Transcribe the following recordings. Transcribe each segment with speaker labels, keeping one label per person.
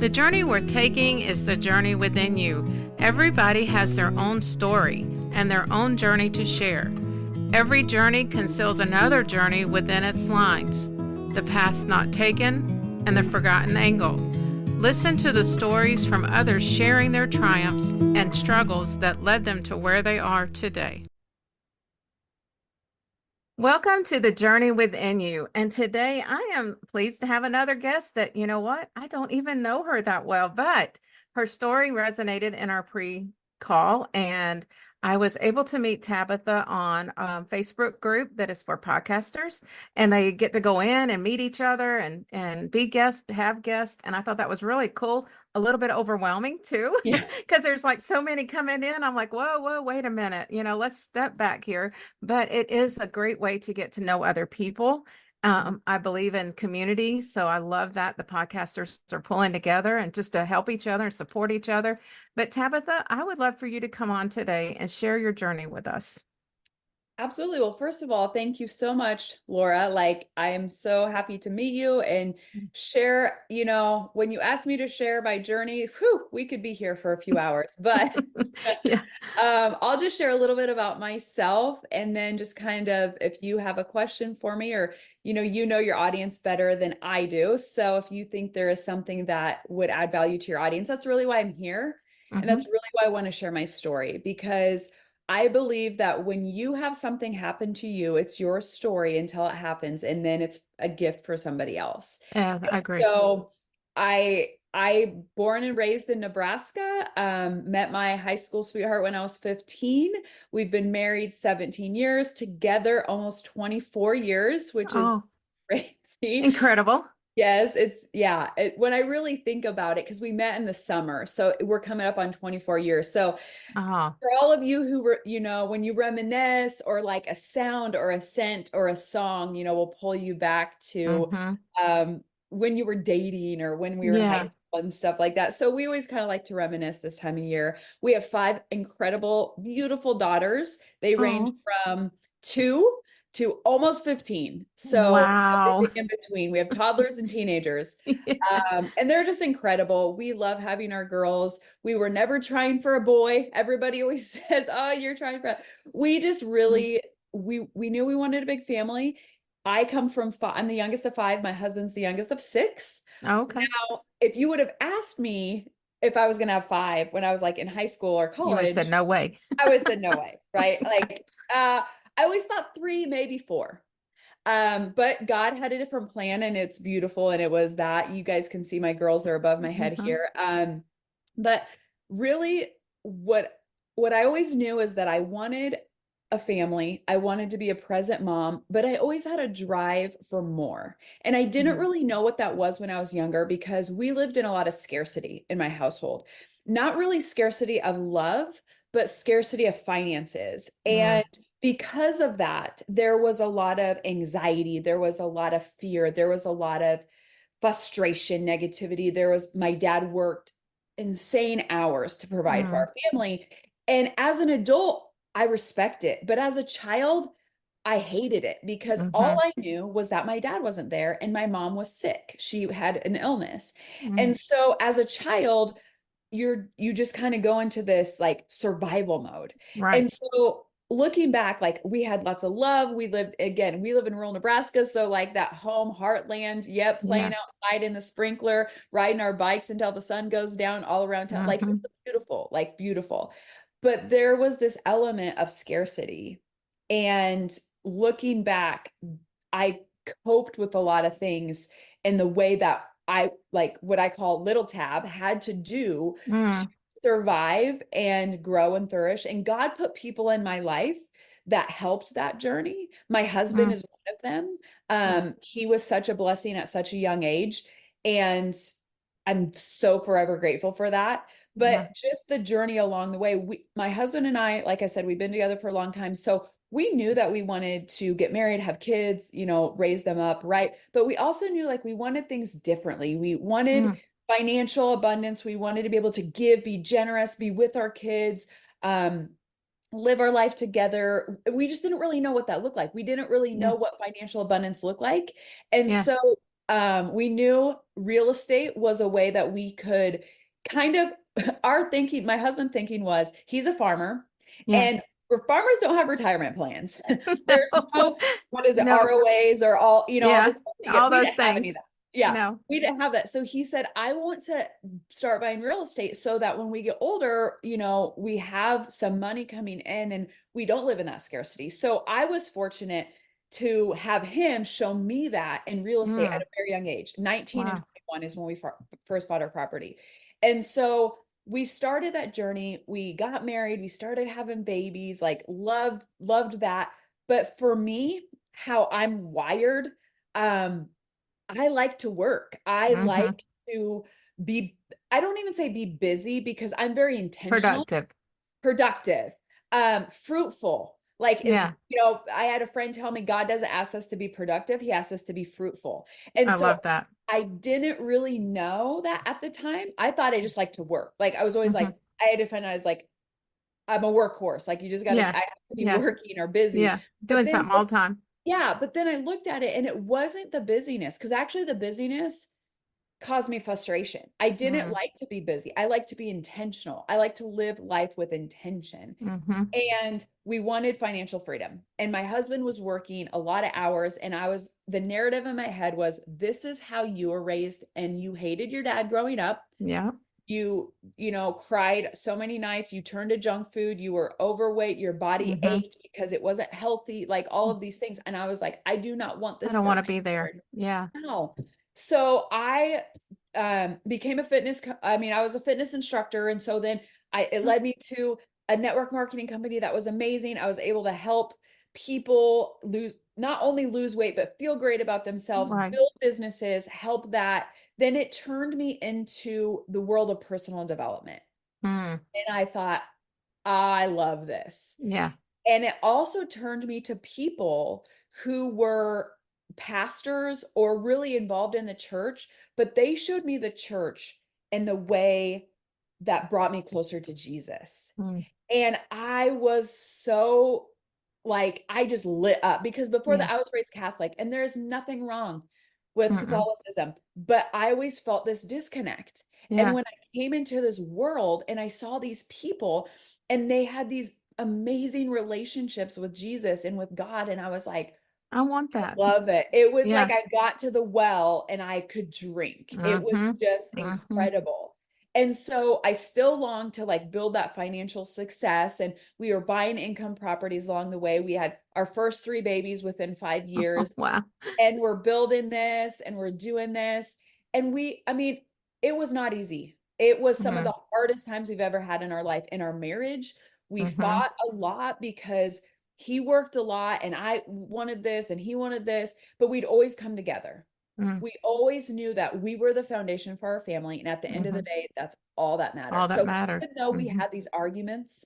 Speaker 1: The journey we're taking is the journey within you. Everybody has their own story and their own journey to share. Every journey conceals another journey within its lines, the path not taken and the forgotten angle. Listen to the stories from others sharing their triumphs and struggles that led them to where they are today. Welcome to the journey within you. And today I am pleased to have another guest that, you know what, I don't even know her that well, but her story resonated in our pre-call. And I was able to meet Tabatha on a Facebook group that is for podcasters, and they get to go in and meet each other and be guests, have guests. And I thought that was really cool. A little bit overwhelming too,
Speaker 2: Yeah.
Speaker 1: because there's like so many coming in. I'm like, whoa, wait a minute. Let's step back here. But it is a great way to get to know other people. I believe in community, so I love that the podcasters are pulling together and just to help each other and support each other. But Tabatha, I would love for you to come on today and share your journey with us.
Speaker 2: Absolutely. Well, first of all, thank you so much, Laura. I am so happy to meet you and share, when you asked me to share my journey, we could be here for a few hours, but
Speaker 1: Yeah.
Speaker 2: I'll just share a little bit about myself and then just kind of if you have a question for me or, you know your audience better than I do. So if you think there is something that would add value to your audience, that's really why I'm here. And
Speaker 1: Hmm.
Speaker 2: that's really why I want to share my story because I believe that when you have something happen to you, it's your story until it happens, and then it's a gift for somebody else.
Speaker 1: Yeah, I
Speaker 2: And
Speaker 1: agree.
Speaker 2: so I born and raised in Nebraska, met my high school sweetheart when I was 15. We've been married 17 years, together almost 24 years, which is
Speaker 1: Oh,
Speaker 2: crazy.
Speaker 1: incredible.
Speaker 2: Yes, when I really think about it, because we met in the summer, so we're coming up on 24 years. So
Speaker 1: Oh,
Speaker 2: for all of you who were, when you reminisce or like a sound or a scent or a song, will pull you back to
Speaker 1: hmm.
Speaker 2: when you were dating or when we were in high
Speaker 1: Yeah.
Speaker 2: school and stuff like that. So we always kind of like to reminisce this time of year. We have five incredible, beautiful daughters. They range
Speaker 1: Oh,
Speaker 2: from 2 to almost 15. So
Speaker 1: wow.
Speaker 2: everything in between. We have toddlers and teenagers. And they're just incredible. We love having our girls. We were never trying for a boy. Everybody always says, "Oh, you're trying for." We just really we knew we wanted a big family. I come from five. I'm the youngest of five. My husband's the youngest of six.
Speaker 1: Okay.
Speaker 2: Now, if you would have asked me if I was going to have five when I was like in high school or
Speaker 1: You would have
Speaker 2: college,
Speaker 1: said no way.
Speaker 2: I would have said no way, right? I always thought three, maybe four. But God had a different plan and it's beautiful. And it was that you guys can see my girls are above my head
Speaker 1: Mhm.
Speaker 2: here. But really what what I always knew is that I wanted a family. I wanted to be a present mom, but I always had a drive for more. And I didn't
Speaker 1: Mhm.
Speaker 2: really know what that was when I was younger because we lived in a lot of scarcity in my household. Not really scarcity of love, but scarcity of finances.
Speaker 1: Mm.
Speaker 2: And because of that, there was a lot of anxiety, there was a lot of fear, there was a lot of frustration, negativity. My dad worked insane hours to provide for
Speaker 1: Mm.
Speaker 2: our family. And as an adult, I respect it. But as a child, I hated it because all
Speaker 1: Mhm.
Speaker 2: I knew was that my dad wasn't there and my mom was sick. She had an illness.
Speaker 1: Mm.
Speaker 2: And so as a child, you just kind of go into this like survival mode.
Speaker 1: Right.
Speaker 2: And so looking back, like we had lots of love. We live in rural Nebraska. So like that home heartland, yep,
Speaker 1: Yeah.
Speaker 2: playing outside in the sprinkler, riding our bikes until the sun goes down all around town. Like it
Speaker 1: Mhm.
Speaker 2: was beautiful, like beautiful. But there was this element of scarcity. And looking back, I coped with a lot of things in the way that I like what I call little tab had to do to
Speaker 1: Mm.
Speaker 2: survive and grow and flourish. And God put people in my life that helped that journey. My husband
Speaker 1: Mm.
Speaker 2: is one of them.
Speaker 1: Mm.
Speaker 2: He was such a blessing at such a young age. And I'm so forever grateful for that.
Speaker 1: Yeah.
Speaker 2: But just the journey along the way, my husband and I, like I said, we've been together for a long time. So we knew that we wanted to get married, have kids, raise them up, right? But we also knew like we wanted things differently. We wanted
Speaker 1: Mm.
Speaker 2: financial abundance. We wanted to be able to give, be generous, be with our kids, um, live our life together. We just didn't really know what that looked like. We didn't really
Speaker 1: Yeah.
Speaker 2: know what financial abundance looked like. And
Speaker 1: Yeah.
Speaker 2: so We knew real estate was a way that we could kind of, our thinking, my husband thinking was he's a farmer
Speaker 1: Yeah.
Speaker 2: and farmers don't have retirement plans. There's
Speaker 1: No.
Speaker 2: no, what is it,
Speaker 1: No.
Speaker 2: ROAs or all, all
Speaker 1: Yeah.
Speaker 2: this stuff you get.
Speaker 1: All
Speaker 2: We
Speaker 1: those
Speaker 2: didn't have any of
Speaker 1: things.
Speaker 2: that. Yeah,
Speaker 1: No.
Speaker 2: we didn't have that. So he said, I want to start buying real estate so that when we get older, we have some money coming in and we don't live in that scarcity. So I was fortunate to have him show me that in real estate at
Speaker 1: Mm.
Speaker 2: a very young age. 19 and
Speaker 1: Wow.
Speaker 2: 21 is when we first bought our property. And so we started that journey. We got married, we started having babies, like loved that. But for me, how I'm wired, I like to work. I
Speaker 1: Mm-hmm.
Speaker 2: like to be, I don't even say be busy because I'm very intentional,
Speaker 1: Productive.
Speaker 2: productive, fruitful. Like,
Speaker 1: Yeah.
Speaker 2: I had a friend tell me God doesn't ask us to be productive, he asks us to be fruitful. And
Speaker 1: I
Speaker 2: so
Speaker 1: love that.
Speaker 2: I didn't really know that at the time. I thought I just like to work. Like I was always
Speaker 1: Mm-hmm.
Speaker 2: like, I had to find I was like, I'm a workhorse. Like you just gotta, I
Speaker 1: Yeah.
Speaker 2: have to be
Speaker 1: Yeah.
Speaker 2: working or busy.
Speaker 1: Yeah.
Speaker 2: But
Speaker 1: Doing
Speaker 2: then
Speaker 1: something all the time.
Speaker 2: yeah, but then I looked at it and it wasn't the busyness because actually the busyness caused me frustration. I didn't
Speaker 1: Mm.
Speaker 2: like to be busy. I like to be intentional. I like to live life with intention.
Speaker 1: Mm-hmm.
Speaker 2: And we wanted financial freedom. And my husband was working a lot of hours. And the narrative in my head was, this is how you were raised. And you hated your dad growing up.
Speaker 1: Yeah.
Speaker 2: You cried so many nights. You turned to junk food. You were overweight. Your body
Speaker 1: Mm-hmm.
Speaker 2: ached because it wasn't healthy, like all of these things. And I was like, I do not want
Speaker 1: I
Speaker 2: this
Speaker 1: don't
Speaker 2: for
Speaker 1: want to
Speaker 2: my
Speaker 1: be there.
Speaker 2: children.
Speaker 1: Yeah.
Speaker 2: No. So I became a I was a fitness instructor. And so then it led me to a network marketing company that was amazing. I was able to help people not only lose weight, but feel great about themselves,
Speaker 1: Right.
Speaker 2: build businesses, help that. Then it turned me into the world of personal development.
Speaker 1: Mm.
Speaker 2: And I thought, I love this.
Speaker 1: Yeah.
Speaker 2: And it also turned me to people who were pastors or really involved in the church, but they showed me the church in the way that brought me closer to Jesus.
Speaker 1: Mm.
Speaker 2: And I was so like, I just lit up because before
Speaker 1: Yeah.
Speaker 2: that, I was raised Catholic and there's nothing wrong with
Speaker 1: Mm-mm.
Speaker 2: Catholicism, but I always felt this disconnect. And
Speaker 1: Yeah.
Speaker 2: when I came into this world and I saw these people and they had these amazing relationships with Jesus and with God, and I was like,
Speaker 1: I want that.
Speaker 2: love it. It was like
Speaker 1: Yeah.
Speaker 2: I got to the well and I could drink. It was
Speaker 1: Mm-hmm.
Speaker 2: just
Speaker 1: Mm-hmm.
Speaker 2: incredible. And so I still long to like build that financial success. And we were buying income properties along the way. We had our first 3 babies within 5 years,
Speaker 1: Wow.
Speaker 2: and we're building this and we're doing this. And it was not easy. It was some of
Speaker 1: Mm-hmm.
Speaker 2: the hardest times we've ever had in our life. In our marriage, we
Speaker 1: Mm-hmm.
Speaker 2: fought a lot because he worked a lot and I wanted this and he wanted this, but we'd always come together.
Speaker 1: Mm.
Speaker 2: We always knew that we were the foundation for our family. And at the end of the
Speaker 1: Mm-hmm.
Speaker 2: day, that's all that
Speaker 1: All
Speaker 2: mattered.
Speaker 1: that
Speaker 2: So
Speaker 1: mattered.
Speaker 2: even though we
Speaker 1: Mm-hmm.
Speaker 2: had these arguments,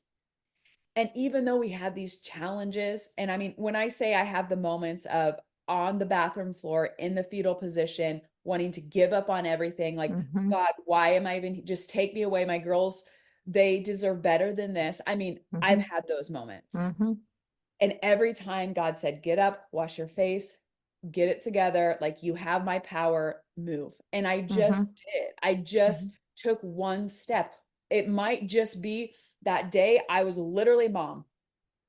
Speaker 2: and even though we had these challenges, and when I say I have the moments of on the bathroom floor in the fetal position, wanting to give up on everything, like,
Speaker 1: Mm-hmm.
Speaker 2: God, why am I even just take me away? My girls, they deserve better than this. I've
Speaker 1: Mm-hmm.
Speaker 2: had those moments.
Speaker 1: Mm-hmm.
Speaker 2: And every time God said, get up, wash your face, get it together, like you have my power, move. And I
Speaker 1: Mm-hmm.
Speaker 2: just did. I just took one step. It might just be that day I was literally mom,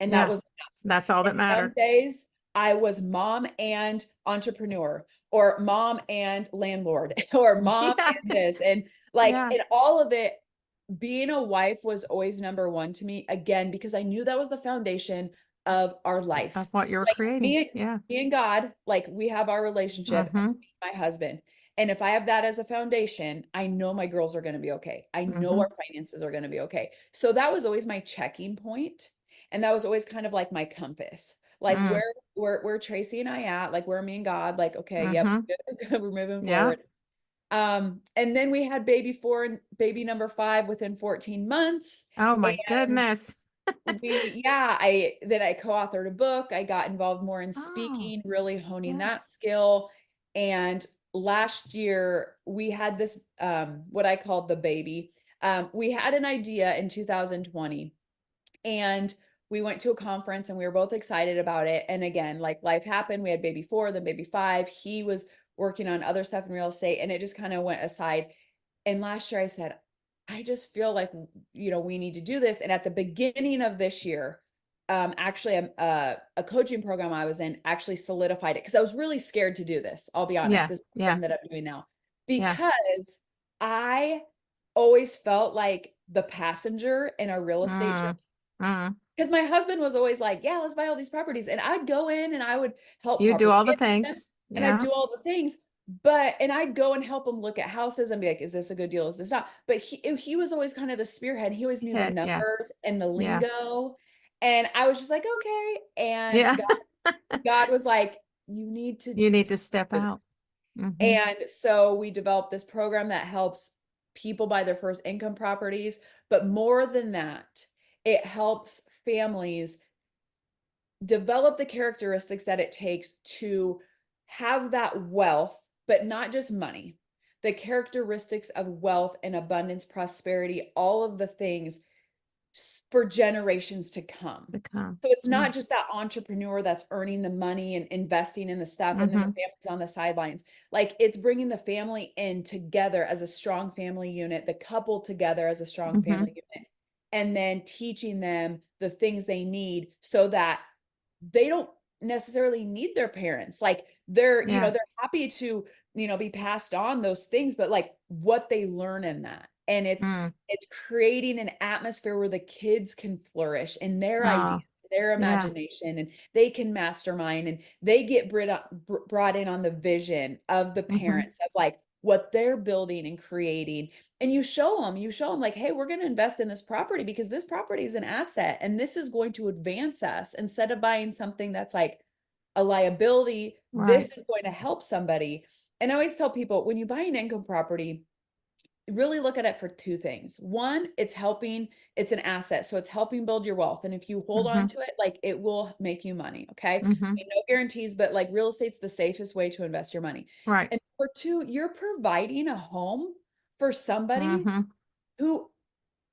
Speaker 2: and that
Speaker 1: Yeah.
Speaker 2: was enough.
Speaker 1: That's all
Speaker 2: And
Speaker 1: that
Speaker 2: some
Speaker 1: mattered.
Speaker 2: days I was mom and entrepreneur, or mom and landlord, or mom
Speaker 1: Yeah.
Speaker 2: and this. And like,
Speaker 1: Yeah.
Speaker 2: and all of it, being a wife was always number one to me, again, because I knew that was the foundation of our life.
Speaker 1: Of what you were
Speaker 2: Like
Speaker 1: creating. Yeah.
Speaker 2: me and God, like we have our relationship, and
Speaker 1: Mm-hmm.
Speaker 2: me and my husband. And if I have that as a foundation, I know my girls are going to be okay. I know
Speaker 1: Mm-hmm.
Speaker 2: our finances are going to be okay. So that was always my checking point, and that was always kind of like my compass. Like
Speaker 1: Mm.
Speaker 2: where Tracy and I at, like where me and God, like, okay, yep,
Speaker 1: Mm-hmm.
Speaker 2: we're moving
Speaker 1: Yeah.
Speaker 2: forward. And then we had baby 4 and baby number 5 within 14 months.
Speaker 1: Oh my
Speaker 2: And
Speaker 1: goodness.
Speaker 2: I co-authored a book. I got involved more in
Speaker 1: Oh,
Speaker 2: speaking, really honing
Speaker 1: yeah.
Speaker 2: that skill. And last year we had this, what I called the baby. We had an idea in 2020, and we went to a conference and we were both excited about it. And again, like life happened. We had baby 4, then baby 5. He was working on other stuff in real estate, and it just kind of went aside. And last year I said, I just feel like, we need to do this. And at the beginning of this year, actually, a coaching program I was in actually solidified it because I was really scared to do this. I'll be honest,
Speaker 1: Yeah.
Speaker 2: this
Speaker 1: Yeah.
Speaker 2: program that I'm doing now,
Speaker 1: Yeah.
Speaker 2: because I always felt like the passenger in a real estate
Speaker 1: Mm. Mm.
Speaker 2: because my husband was always like, yeah, let's buy all these properties. And I'd go in and I would help
Speaker 1: You do
Speaker 2: property
Speaker 1: all the
Speaker 2: management
Speaker 1: things.
Speaker 2: and I'd
Speaker 1: Yeah.
Speaker 2: do all the things. And I'd go and help him look at houses and be like, is this a good deal? Is this not? But he was always kind of the spearhead. He always knew the
Speaker 1: Yeah. Yeah.
Speaker 2: numbers and the
Speaker 1: Yeah.
Speaker 2: lingo. And I was just like, okay. And
Speaker 1: Yeah.
Speaker 2: God was like, you need to
Speaker 1: You need to
Speaker 2: go
Speaker 1: step
Speaker 2: for this.
Speaker 1: out. Hmm.
Speaker 2: And so we developed this program that helps people buy their first income properties. But more than that, it helps families develop the characteristics that it takes to have that wealth, but not just money, the characteristics of wealth and abundance, prosperity, all of the things for generations to come.
Speaker 1: To come.
Speaker 2: So it's
Speaker 1: Mm.
Speaker 2: not just that entrepreneur that's earning the money and investing in the stuff, and then the
Speaker 1: Hmm.
Speaker 2: family's on the sidelines. Like, it's bringing the family in together as a strong family unit, the couple together as a strong
Speaker 1: Hmm.
Speaker 2: family unit, and then teaching them the things they need so that they don't necessarily need their parents. Like,
Speaker 1: Yeah.
Speaker 2: they're happy to, be passed on those things, but like what they learn in that. And
Speaker 1: Mm.
Speaker 2: it's creating an atmosphere where the kids can flourish in their
Speaker 1: Oh,
Speaker 2: ideas, their
Speaker 1: yeah.
Speaker 2: imagination, and they can mastermind, and they get brought in on the vision of the
Speaker 1: Hmm.
Speaker 2: parents of like what they're building and creating. And you show them like, hey, we're going to invest in this property because this property is an asset and this is going to advance us, instead of buying something that's like a liability. This
Speaker 1: Right.
Speaker 2: is going to help somebody. And I always tell people, when you buy an income property, really look at it for two things. One, it's an asset. So it's helping build your wealth. And if you hold on
Speaker 1: Hmm.
Speaker 2: to it, like, it will make you money. Okay. I
Speaker 1: Hmm.
Speaker 2: mean, no guarantees, but like, real estate's the safest way to invest your money.
Speaker 1: Right.
Speaker 2: And for two, you're providing a home for somebody
Speaker 1: Hmm.
Speaker 2: who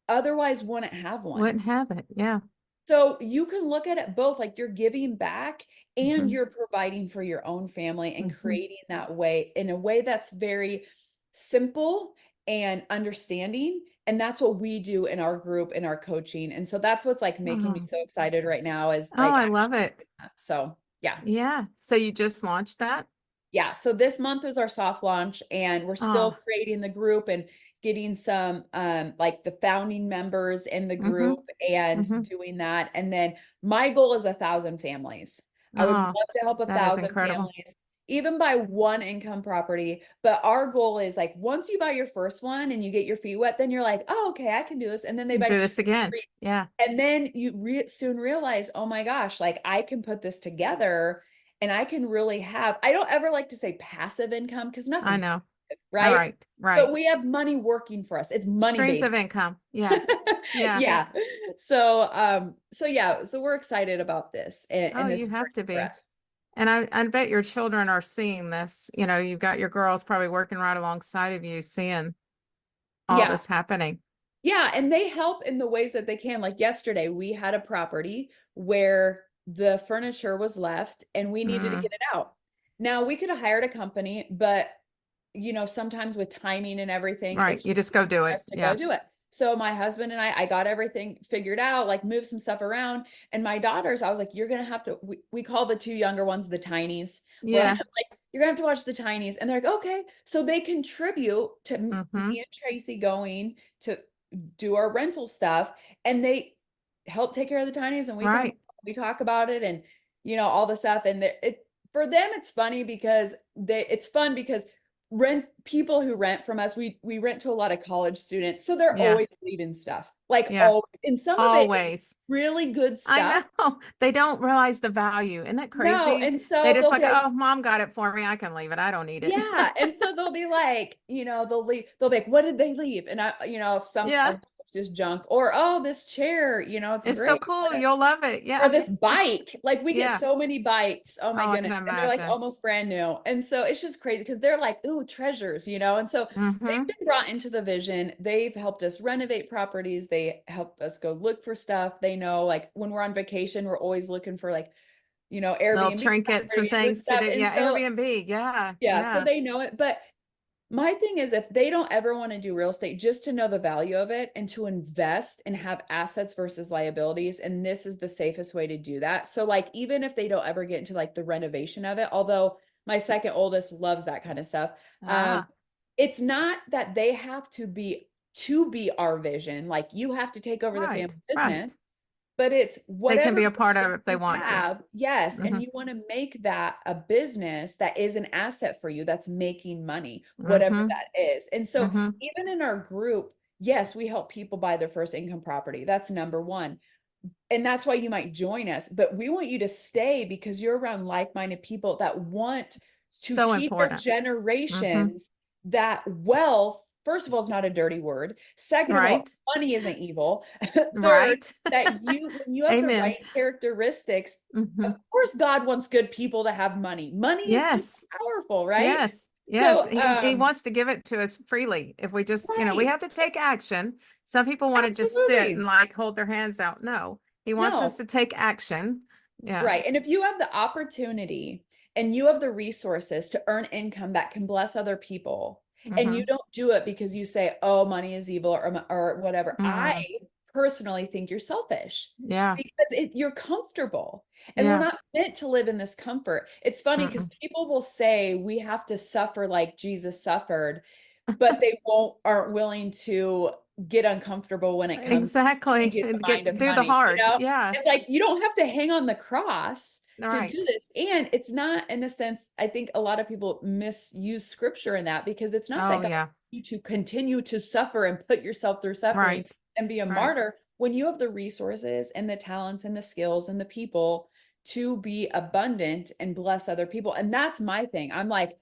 Speaker 2: otherwise wouldn't have one.
Speaker 1: Wouldn't have it. Yeah.
Speaker 2: So you can look at it both, like, you're giving back and
Speaker 1: Hmm.
Speaker 2: you're providing for your own family and
Speaker 1: Hmm.
Speaker 2: creating that way in a way that's very simple and understanding. And that's what we do in our group, in our coaching. And so that's what's like making me
Speaker 1: Oh.
Speaker 2: so excited right now, is
Speaker 1: Oh,
Speaker 2: like
Speaker 1: I
Speaker 2: actually
Speaker 1: love it.
Speaker 2: doing that. So yeah.
Speaker 1: Yeah. So you just launched that?
Speaker 2: Yeah, so this month is our soft launch, and we're still
Speaker 1: Oh.
Speaker 2: creating the group and getting some like the founding members in the
Speaker 1: Hmm.
Speaker 2: group and
Speaker 1: Hmm.
Speaker 2: doing that. And then my goal is 1,000 families. I would
Speaker 1: Oh,
Speaker 2: love to help a
Speaker 1: that is
Speaker 2: thousand
Speaker 1: incredible.
Speaker 2: families, even by one income property. But our goal is like, once you buy your first one and you get your feet wet, then you're like, oh, okay, I can do this. And then they buy
Speaker 1: Do
Speaker 2: two,
Speaker 1: this again.
Speaker 2: three,
Speaker 1: Yeah.
Speaker 2: and then you soon realize, oh my gosh, like, I can put this together and I can really have, I don't ever like to say passive income because
Speaker 1: I
Speaker 2: nothing's
Speaker 1: know.
Speaker 2: passive,
Speaker 1: All
Speaker 2: right?
Speaker 1: right.
Speaker 2: But
Speaker 1: Right.
Speaker 2: we have money working for us. It's money
Speaker 1: Streams
Speaker 2: based.
Speaker 1: of income. Yeah. Yeah.
Speaker 2: Yeah. So yeah, so we're excited about this
Speaker 1: Oh,
Speaker 2: and this
Speaker 1: you have
Speaker 2: journey
Speaker 1: to
Speaker 2: for
Speaker 1: be.
Speaker 2: us.
Speaker 1: And I bet your children are seeing this. You've got your girls probably working right alongside of you, seeing all
Speaker 2: Yeah.
Speaker 1: this happening.
Speaker 2: Yeah, and they help in the ways that they can. Like, yesterday, we had a property where the furniture was left and we needed to
Speaker 1: Mm,
Speaker 2: get it out. Now, we could have hired a company, but sometimes with timing and everything,
Speaker 1: right.
Speaker 2: it's
Speaker 1: You
Speaker 2: just
Speaker 1: just go do
Speaker 2: for
Speaker 1: it.
Speaker 2: us to go
Speaker 1: Yeah.
Speaker 2: do it. So my husband and I got everything figured out, like moved some stuff around. And my daughters, I was like, you're gonna have to, we call the two younger ones the tinies. We're like,
Speaker 1: Yeah.
Speaker 2: you're gonna have to watch the tinies. And they're like, okay. So they contribute to me
Speaker 1: Hmm.
Speaker 2: and Tracy going to do our rental stuff, and they help take care of the tinies, and we come,
Speaker 1: Right.
Speaker 2: we talk about it, and all the stuff. And it, for them, it's funny because it's fun because people who rent from us, we rent to a lot of college students, so they're
Speaker 1: Yeah.
Speaker 2: always leaving stuff, like,
Speaker 1: Yeah.
Speaker 2: always, and some of it is
Speaker 1: Always.
Speaker 2: really good
Speaker 1: I
Speaker 2: stuff.
Speaker 1: know. They don't realize the value. Isn't that
Speaker 2: No,
Speaker 1: crazy?
Speaker 2: and
Speaker 1: They
Speaker 2: so
Speaker 1: just
Speaker 2: they'll be
Speaker 1: like,
Speaker 2: like,
Speaker 1: oh, mom got it for me. I can leave it. I don't need it.
Speaker 2: yeah. And so they'll be like, they'll leave, they'll be like, what did they leave? And I, if some
Speaker 1: Yeah.
Speaker 2: of it's just junk, or, oh, this chair, it's
Speaker 1: It's so
Speaker 2: great.
Speaker 1: cool. You'll love it.
Speaker 2: Or
Speaker 1: Yeah.
Speaker 2: this bike. Like, we get
Speaker 1: Yeah.
Speaker 2: so many bikes. Oh my
Speaker 1: Oh, I can
Speaker 2: goodness. And they're like
Speaker 1: imagine.
Speaker 2: almost brand new. And so it's just crazy because they're like, ooh, treasures. And so they've
Speaker 1: Hmm.
Speaker 2: been brought into the vision. They've helped us renovate properties. They help us go look for stuff. They know, like, when we're on vacation, we're always looking for, like,
Speaker 1: Little
Speaker 2: Airbnb
Speaker 1: trinkets and
Speaker 2: properties and
Speaker 1: things to
Speaker 2: stuff.
Speaker 1: do.
Speaker 2: And
Speaker 1: Yeah,
Speaker 2: so,
Speaker 1: Airbnb. Yeah,
Speaker 2: yeah, so
Speaker 1: yeah.
Speaker 2: they know it. But my thing is, if they don't ever want to do real estate, just to know the value of it and to invest and have assets versus liabilities. And this is the safest way to do that. So, like, even if they don't ever get into like the renovation of it, although my second oldest loves that kind of stuff, um,
Speaker 1: Ah,
Speaker 2: it's not that they have to be our vision. Like, you have to take over the
Speaker 1: right,
Speaker 2: family
Speaker 1: right.
Speaker 2: business, but it's
Speaker 1: They can
Speaker 2: whatever
Speaker 1: be a part of
Speaker 2: vision
Speaker 1: it if they
Speaker 2: you
Speaker 1: want to.
Speaker 2: have, yes, and
Speaker 1: Mm-hmm.
Speaker 2: you want to make that a business that is an asset for you, that's making money, whatever
Speaker 1: Mm-hmm.
Speaker 2: that is. And so
Speaker 1: Mm-hmm.
Speaker 2: even in our group, yes, we help people buy their first income property. That's number one. And that's why you might join us, but we want you to stay because you're around like-minded people that want to
Speaker 1: So
Speaker 2: teach their
Speaker 1: important. Mm-hmm.
Speaker 2: generations that wealth, first of all, is not a dirty word. Second of all,
Speaker 1: Right,
Speaker 2: money isn't evil. Third,
Speaker 1: right.
Speaker 2: that when you have the
Speaker 1: Amen.
Speaker 2: right characteristics,
Speaker 1: Mm-hmm.
Speaker 2: of course God wants good people to have money. Money is super
Speaker 1: Yes.
Speaker 2: powerful, right?
Speaker 1: Yes, yes.
Speaker 2: So
Speaker 1: He wants to give it to us freely if we just, we
Speaker 2: right,
Speaker 1: have to take action. Some people want to just sit and
Speaker 2: absolutely.
Speaker 1: like hold their hands out. No, he wants us
Speaker 2: No.
Speaker 1: to take action. Yeah.
Speaker 2: Right. And if you have the opportunity and you have the resources to earn income that can bless other people, and you
Speaker 1: Mm-hmm.
Speaker 2: don't do it because you say, oh, money is evil, or whatever, I
Speaker 1: Mm.
Speaker 2: personally think you're selfish
Speaker 1: Yeah.
Speaker 2: because you're comfortable. And we're
Speaker 1: Yeah.
Speaker 2: not meant to live in this comfort. It's funny because
Speaker 1: Mm-mm.
Speaker 2: people will say we have to suffer like Jesus suffered, but they aren't willing to get uncomfortable when it comes to
Speaker 1: Exactly.
Speaker 2: thinking the
Speaker 1: And
Speaker 2: mind of
Speaker 1: do the
Speaker 2: money,
Speaker 1: hard. Yeah.
Speaker 2: It's like you don't have to hang on the cross to do
Speaker 1: Right.
Speaker 2: this. And it's not, in a sense, I think a lot of people misuse scripture in that, because it's not
Speaker 1: Oh,
Speaker 2: that God
Speaker 1: yeah.
Speaker 2: wants you to continue to suffer and put yourself through suffering
Speaker 1: Right.
Speaker 2: and be a
Speaker 1: Right.
Speaker 2: martyr when you have the resources and the talents and the skills and the people to be abundant and bless other people. And that's my thing. I'm like,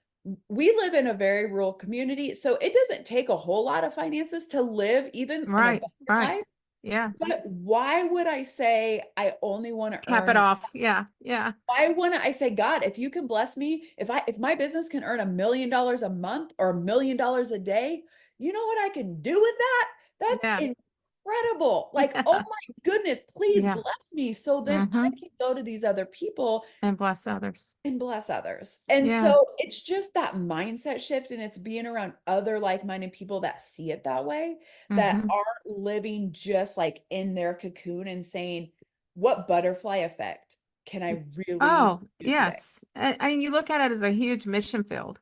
Speaker 2: we live in a very rural community, so it doesn't take a whole lot of finances to live even an
Speaker 1: Right.
Speaker 2: abundant
Speaker 1: Right.
Speaker 2: life.
Speaker 1: Yeah.
Speaker 2: But why would I say I only want to
Speaker 1: Cap it
Speaker 2: earn?
Speaker 1: off. Yeah. Yeah.
Speaker 2: Why wouldn't I say, God, if you can bless me, if my business can earn $1 million a month or $1 million a day, you know what I can do with that?
Speaker 1: Yeah.
Speaker 2: That's incredible. Like, oh
Speaker 1: Yeah.
Speaker 2: my goodness, please
Speaker 1: Yeah.
Speaker 2: bless me. So then I
Speaker 1: Mm-hmm.
Speaker 2: can go to these other people
Speaker 1: And bless others.
Speaker 2: and bless others. And
Speaker 1: Yeah.
Speaker 2: so it's just that mindset shift, and it's being around other like-minded people that see it that way, that
Speaker 1: Mm-hmm.
Speaker 2: aren't living just like in their cocoon and saying, what butterfly effect can I really
Speaker 1: Oh,
Speaker 2: do today?
Speaker 1: yes. And you look at it as a huge mission field.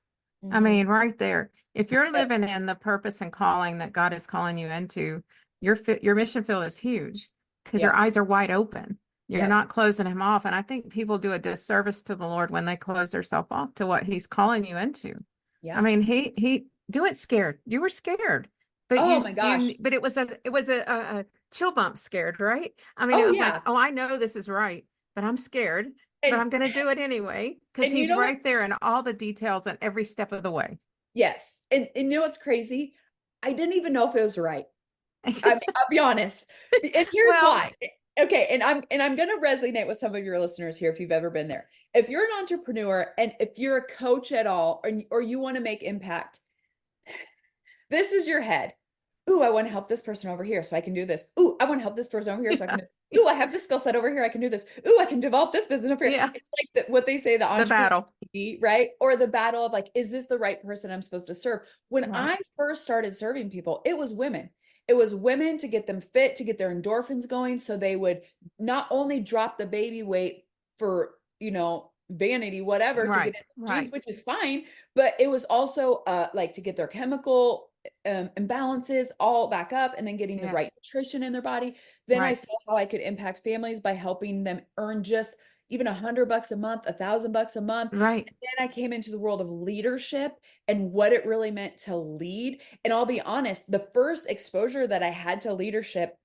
Speaker 1: I
Speaker 2: Hmm.
Speaker 1: mean, right there. If you're
Speaker 2: Yep.
Speaker 1: living in the purpose and calling that God is calling you into, your mission field is huge because your
Speaker 2: Yep.
Speaker 1: eyes are wide open. You're
Speaker 2: Yep.
Speaker 1: not closing him off. And I think people do a disservice to the Lord when they close themselves off to what he's calling you into. I
Speaker 2: Yeah.
Speaker 1: mean, he do it scared. You were scared, but
Speaker 2: Oh my gosh.
Speaker 1: but it was a chill bump scared, right? I mean, it
Speaker 2: Oh
Speaker 1: was like,
Speaker 2: yeah.
Speaker 1: oh, I know this is right, but I'm scared, but
Speaker 2: And
Speaker 1: I'm going to do it anyway because
Speaker 2: and you
Speaker 1: he's
Speaker 2: know what?
Speaker 1: right there in all the details and every step of the way.
Speaker 2: Yes. And you know what's crazy? I didn't even know if it was right. I mean, I'll be honest. And here's
Speaker 1: Well,
Speaker 2: why. Okay, and I'm going to resonate with some of your listeners here if you've ever been there. If you're an entrepreneur and if you're a coach at all, or you want to make impact, this is your head. Ooh, I want to help this person over here so I can do this. Ooh, I want to help this person over here so I can
Speaker 1: yeah,
Speaker 2: do this. Ooh, I have this skill set over here. I can do this. Ooh, I can develop this business over here.
Speaker 1: yeah,
Speaker 2: It's like what they say, the
Speaker 1: the
Speaker 2: entrepreneur,
Speaker 1: battle.
Speaker 2: right? Or the battle of like, is this the right person I'm supposed to serve? When
Speaker 1: Right,
Speaker 2: I first started serving people, it was women. It was women to get them fit, to get their endorphins going, so they would not only drop the baby weight for, vanity, whatever, to get
Speaker 1: right,
Speaker 2: into jeans,
Speaker 1: right.
Speaker 2: which is fine, but it was also like to get their chemical imbalances all back up, and then getting the
Speaker 1: Yeah,
Speaker 2: right nutrition in their body. Then I
Speaker 1: right,
Speaker 2: saw how I could impact families by helping them earn just even $100 a month, $1,000 a month.
Speaker 1: right.
Speaker 2: And then I came into the world of leadership and what it really meant to lead. And I'll be honest, the first exposure that I had to leadership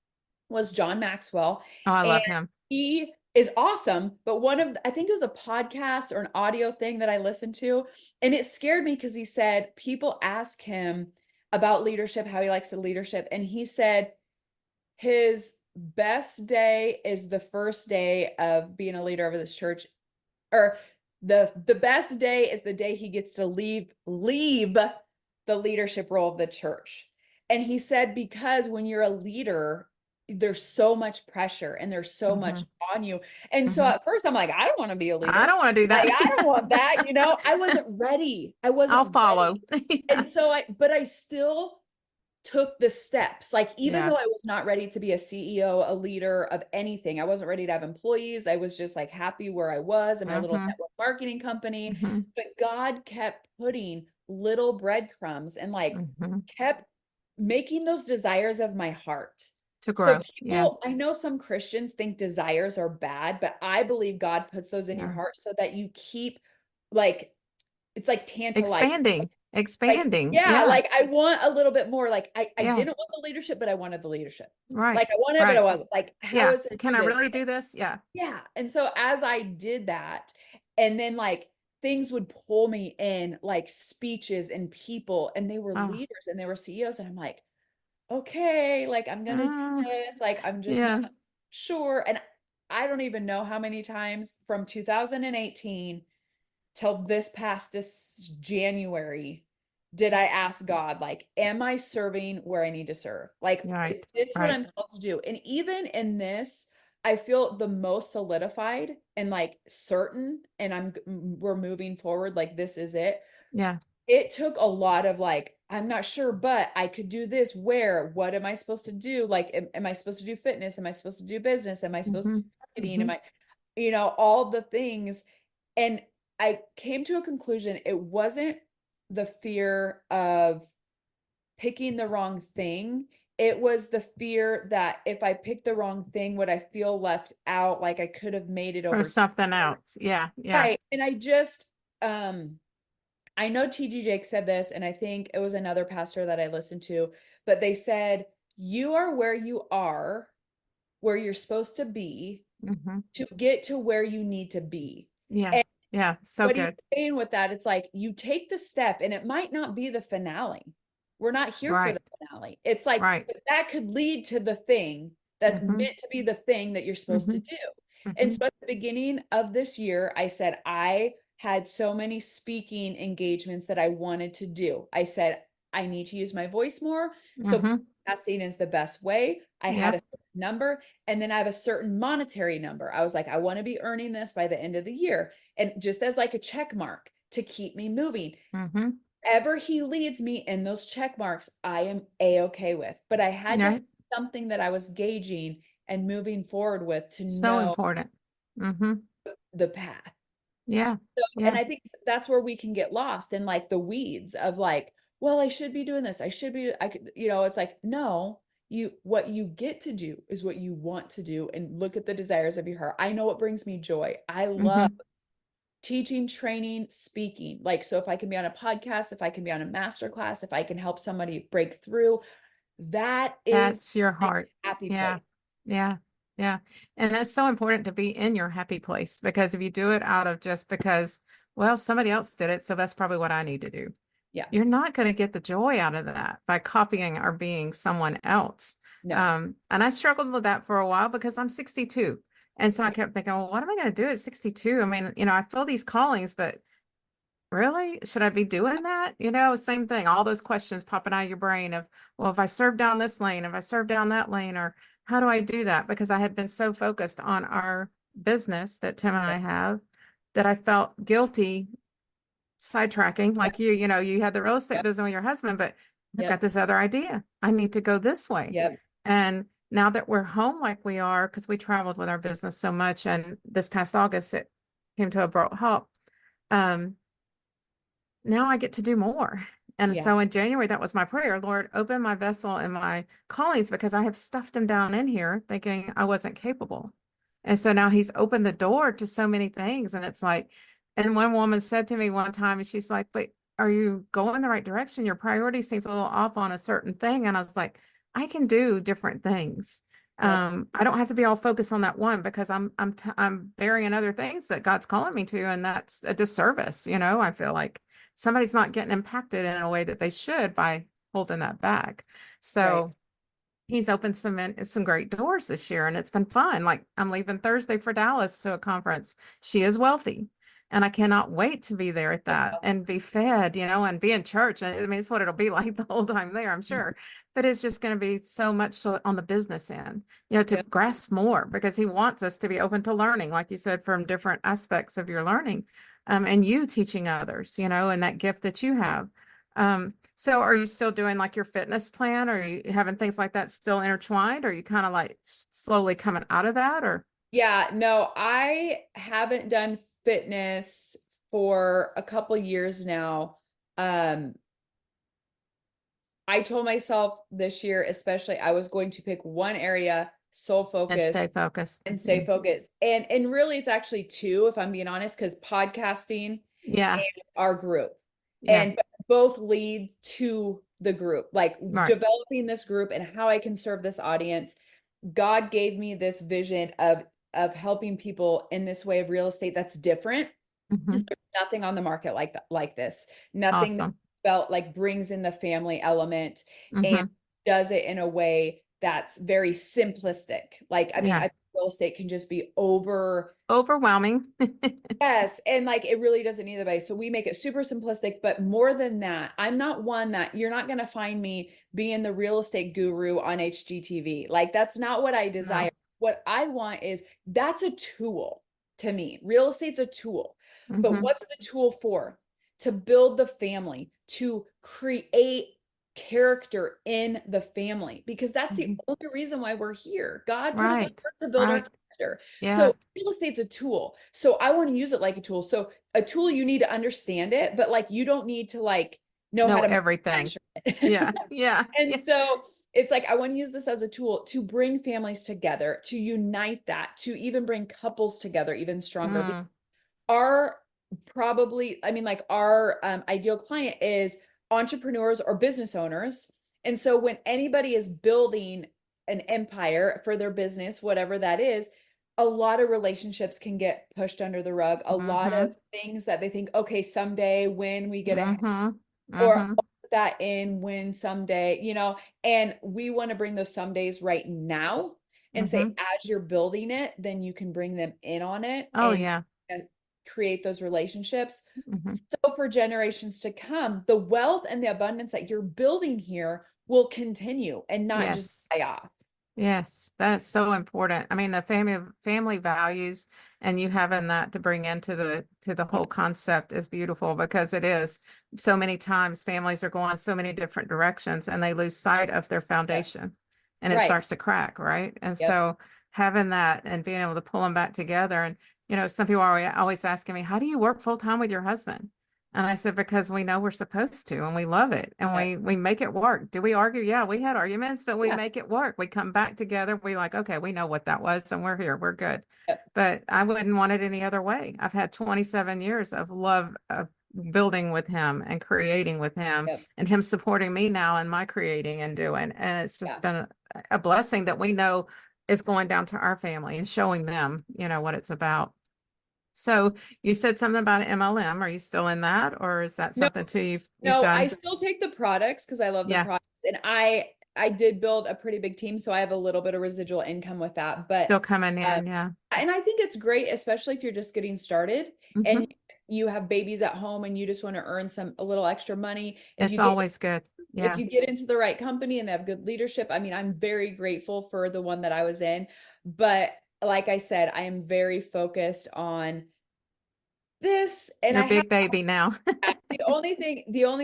Speaker 2: was John Maxwell.
Speaker 1: Oh, I
Speaker 2: And
Speaker 1: love him.
Speaker 2: he is awesome. But I think it was a podcast or an audio thing that I listened to. And it scared me because he said people ask him about leadership, how he likes the leadership. And he said his best day is the first day of being a leader of this church, or the best day is the day he gets to leave the leadership role of the church. And he said, because when you're a leader, there's so much pressure and there's so much
Speaker 1: Mhm.
Speaker 2: on you. And so
Speaker 1: Mhm.
Speaker 2: at first I'm like, I don't want to be a
Speaker 1: I
Speaker 2: leader.
Speaker 1: don't want to do
Speaker 2: Like,
Speaker 1: that.
Speaker 2: I don't want that, you know, I wasn't ready. I
Speaker 1: I'll
Speaker 2: wasn't
Speaker 1: follow.
Speaker 2: ready.
Speaker 1: Yeah.
Speaker 2: And so but I still took the steps. Like, even
Speaker 1: Yeah.
Speaker 2: though I was not ready to be a CEO, a leader of anything, I wasn't ready to have employees. I was just like happy where I was in my little
Speaker 1: Mhm.
Speaker 2: network marketing company.
Speaker 1: Mhm.
Speaker 2: But God kept putting little breadcrumbs and like
Speaker 1: Mhm.
Speaker 2: kept making those desires of my heart.
Speaker 1: To
Speaker 2: So
Speaker 1: grow. Yeah.
Speaker 2: people, I know some Christians think desires are bad, but I believe God puts those in your
Speaker 1: Yeah.
Speaker 2: heart so that you keep like, it's like tantalizing.
Speaker 1: Expanding.
Speaker 2: Like,
Speaker 1: Expanding.
Speaker 2: yeah,
Speaker 1: Yeah.
Speaker 2: like I want a little bit more. Like I
Speaker 1: Yeah.
Speaker 2: didn't want the leadership, but I wanted the leadership.
Speaker 1: Right.
Speaker 2: Like I wanted, but I
Speaker 1: Right.
Speaker 2: wasn't. Like, how
Speaker 1: Yeah.
Speaker 2: is it
Speaker 1: Can
Speaker 2: do
Speaker 1: I
Speaker 2: this?
Speaker 1: really do this? Yeah.
Speaker 2: Yeah. And so as I did that, and then like things would pull me in, like speeches and people, and they were
Speaker 1: Oh.
Speaker 2: leaders and they were CEOs, and I'm like, okay, like I'm gonna do
Speaker 1: Mm,
Speaker 2: this. Like I'm just not
Speaker 1: yeah.
Speaker 2: sure. And I don't even know how many times from 2018 till this January did I ask God, like, am I serving where I need to serve? Like, is
Speaker 1: Right.
Speaker 2: this what
Speaker 1: Right.
Speaker 2: I'm called to do? And even in this, I feel the most solidified and like certain, and we're moving forward, like this is it.
Speaker 1: Yeah.
Speaker 2: It took a lot of like, I'm not sure, but I could do this. Where? What am I supposed to do? Like, am I supposed to do fitness? Am I supposed to do business? Am I supposed to
Speaker 1: Mm-hmm.
Speaker 2: do marketing? Am
Speaker 1: Mm-hmm.
Speaker 2: I, all the things. And I came to a conclusion. It wasn't the fear of picking the wrong thing. It was the fear that if I picked the wrong thing, would I feel left out? Like I could have made it
Speaker 1: Or
Speaker 2: over
Speaker 1: something
Speaker 2: here.
Speaker 1: else. Yeah. Yeah.
Speaker 2: Right. And um, I know TG Jake said this, and I think it was another pastor that I listened to, but they said, you are where you are, where you're supposed to be
Speaker 1: Mm-hmm.
Speaker 2: to get to where you need to be.
Speaker 1: Yeah.
Speaker 2: And
Speaker 1: Yeah. So
Speaker 2: what he's
Speaker 1: good.
Speaker 2: saying with that, it's like you take the step and it might not be the finale. We're not here for
Speaker 1: Right.
Speaker 2: the finale. It's like,
Speaker 1: Right.
Speaker 2: but that could lead to the thing that
Speaker 1: Mm-hmm.
Speaker 2: meant to be the thing that you're supposed
Speaker 1: Mm-hmm.
Speaker 2: to do. And
Speaker 1: Mm-hmm.
Speaker 2: so at the beginning of this year, I said, I had so many speaking engagements that I wanted to do. I said, I need to use my voice more. So
Speaker 1: Mm-hmm.
Speaker 2: podcasting is the best way. I had a
Speaker 1: Yep.
Speaker 2: number, and then I have a certain monetary number. I was like, I want to be earning this by the end of the year. And just as like a check mark to keep me moving.
Speaker 1: Mm-hmm.
Speaker 2: Ever he leads me in those check marks, I am a-okay with. But I had to have
Speaker 1: Right.
Speaker 2: something that I was gauging and moving forward with to
Speaker 1: So
Speaker 2: know
Speaker 1: important. Mm-hmm.
Speaker 2: the path.
Speaker 1: Yeah.
Speaker 2: So, and
Speaker 1: Yeah.
Speaker 2: I think that's where we can get lost in like the weeds of like, well, I should be doing this. I should be, I could, it's like, no, what you get to do is what you want to do, and look at the desires of your heart. I know what brings me joy. I love
Speaker 1: Mm-hmm.
Speaker 2: teaching, training, speaking. Like, so if I can be on a podcast, if I can be on a master class, if I can help somebody break through, that is
Speaker 1: That's your
Speaker 2: my
Speaker 1: heart.
Speaker 2: happy
Speaker 1: Yeah.
Speaker 2: place.
Speaker 1: Yeah. Yeah. And that's so important to be in your happy place, because if you do it out of just because, well, somebody else did it, so that's probably what I need to do.
Speaker 2: Yeah,
Speaker 1: You're not going to get the joy out of that by copying or being someone else.
Speaker 2: no.
Speaker 1: And I struggled with that for a while because I'm 62. And so I kept thinking, well, what am I going to do at 62? I mean, I feel these callings, but really, should I be doing that? Same thing. All those questions popping out of your brain of, well, if I serve down this lane, if I serve down that lane, or how do I do that? Because I had been so focused on our business that Tim and I have that I felt guilty sidetracking like you had the real estate
Speaker 2: Yep,
Speaker 1: business with your husband, but I've got
Speaker 2: yep,
Speaker 1: this other idea. I need to go this way.
Speaker 2: yep,
Speaker 1: And now that we're home like we are, because we traveled with our business so much, and this past August it came to a abrupt halt. Um, Now I get to do more. And
Speaker 2: yeah,
Speaker 1: so in January, that was my prayer, Lord, open my vessel and my callings, because I have stuffed them down in here thinking I wasn't capable. And so now he's opened the door to so many things. And it's like, and one woman said to me one time, and she's like, but are you going the right direction? Your priority seems a little off on a certain thing. And I was like, I can do different things.
Speaker 2: yep,
Speaker 1: I don't have to be all focused on that one, because I'm burying other things that God's calling me to, and that's a disservice. I feel like somebody's not getting impacted in a way that they should by holding that back.
Speaker 2: right.
Speaker 1: So he's opened some great doors this year, and it's been fun. Like, I'm leaving Thursday for Dallas to a conference. She is wealthy. And I cannot wait to be there at that and be fed, and be in church. I mean, it's what it'll be like the whole time there, I'm sure. But it's just going to be so much so on the business end, to
Speaker 2: Yeah.
Speaker 1: grasp more because he wants us to be open to learning, like you said, from different aspects of your learning, and you teaching others, and that gift that you have. So are you still doing like your fitness plan? Or are you having things like that still intertwined? Or are you kind of like slowly coming out of that? Or
Speaker 2: Yeah, no, I haven't done fitness for a couple years now. Um, I told myself this year, especially, I was going to pick one area, sole
Speaker 1: and
Speaker 2: focus,
Speaker 1: stay focused?
Speaker 2: and stay
Speaker 1: Mhm.
Speaker 2: focused. And really it's actually two, if I'm being honest, because podcasting
Speaker 1: Yeah,
Speaker 2: and our group.
Speaker 1: yeah,
Speaker 2: And both lead to the group, like
Speaker 1: right.
Speaker 2: developing this group and how I can serve this audience. God gave me this vision of helping people in this way of real estate that's different. Because
Speaker 1: Hmm.
Speaker 2: there's nothing on the market like that, like this. Nothing that
Speaker 1: Awesome.
Speaker 2: felt like brings in the family element and
Speaker 1: Hmm.
Speaker 2: does it in a way that's very simplistic. Like, I mean,
Speaker 1: Yeah.
Speaker 2: I real estate can just be over.
Speaker 1: Overwhelming.
Speaker 2: Yes, and like it really doesn't either way. So we make it super simplistic, but more than that, I'm not one that you're not going to find me being the real estate guru on HGTV. Like that's not what I desire.
Speaker 1: No.
Speaker 2: What I want is that's a tool to me. Real estate's a tool. But
Speaker 1: Hmm.
Speaker 2: what's the tool for? To build the family, to create character in the family, because that's the
Speaker 1: Hmm.
Speaker 2: only reason why we're here. God put us on
Speaker 1: Right.
Speaker 2: earth to build our
Speaker 1: Right.
Speaker 2: character.
Speaker 1: Yeah.
Speaker 2: So real estate's a tool. So I want to use it like a tool. So a tool, you need to understand it, but like you don't need to like know how
Speaker 1: Know
Speaker 2: to
Speaker 1: everything.
Speaker 2: manufacture it.
Speaker 1: Yeah. Yeah.
Speaker 2: And
Speaker 1: Yeah.
Speaker 2: so it's like I want to use this as a tool to bring families together, to unite that, to even bring couples together even stronger.
Speaker 1: Mm.
Speaker 2: Our probably, I mean, like our ideal client is entrepreneurs or business owners. And so when anybody is building an empire for their business, whatever that is, a lot of relationships can get pushed under the rug. A lot
Speaker 1: Hmm.
Speaker 2: of things that they think, okay, someday when we get ahead,
Speaker 1: Hmm.
Speaker 2: or
Speaker 1: Hmm.
Speaker 2: I'll put that in when someday, and we want to bring those some days right now and say,
Speaker 1: Hmm.
Speaker 2: as you're building it, then you can bring them in on it
Speaker 1: Oh, yeah.
Speaker 2: and create those relationships.
Speaker 1: Hmm.
Speaker 2: So for generations to come, the wealth and the abundance that you're building here will continue and not just
Speaker 1: Yes.
Speaker 2: die off.
Speaker 1: Yes, that's so important. I mean, the family values and you having that to bring into the
Speaker 2: Yeah.
Speaker 1: whole concept is beautiful because it is so many times families are going so many different directions and they lose sight of their
Speaker 2: Yep.
Speaker 1: foundation and it
Speaker 2: Right.
Speaker 1: starts to crack, right? And
Speaker 2: Yep.
Speaker 1: so having that and being able to pull them back together and some people are always asking me, how do you work full time with your husband? And I said, because we know we're supposed to and we love it and
Speaker 2: Yep.
Speaker 1: we make it work. Do we argue? Yeah, we had arguments, but we
Speaker 2: Yeah.
Speaker 1: make it work. We come back together. We like, okay, we know what that was and we're here. We're good.
Speaker 2: Yep.
Speaker 1: But I wouldn't want it any other way. I've had 27 years of love of building with him and creating with him
Speaker 2: Yep.
Speaker 1: and him supporting me now in my creating and doing. And it's just
Speaker 2: Yeah.
Speaker 1: been a blessing that we know is going down to our family and showing them, what it's about. So you said something about an MLM. Are you still in that, or is that
Speaker 2: No,
Speaker 1: something too you've
Speaker 2: no, I
Speaker 1: done?
Speaker 2: still take the products because I love the
Speaker 1: Yeah,
Speaker 2: products. And I did build a pretty big team, so I have a little bit of residual income with that. But
Speaker 1: still coming
Speaker 2: um,
Speaker 1: in. Yeah.
Speaker 2: and I think it's great, especially if you're just getting started and
Speaker 1: Hmm.
Speaker 2: you have babies at home and you just want to earn a little extra money.
Speaker 1: It's always good.
Speaker 2: If
Speaker 1: Yeah.
Speaker 2: you get into the right company and they have good leadership, I mean, I'm very grateful for the one that I was in. But like I said, I am very focused on this, and
Speaker 1: Your
Speaker 2: I have
Speaker 1: big baby now.
Speaker 2: the only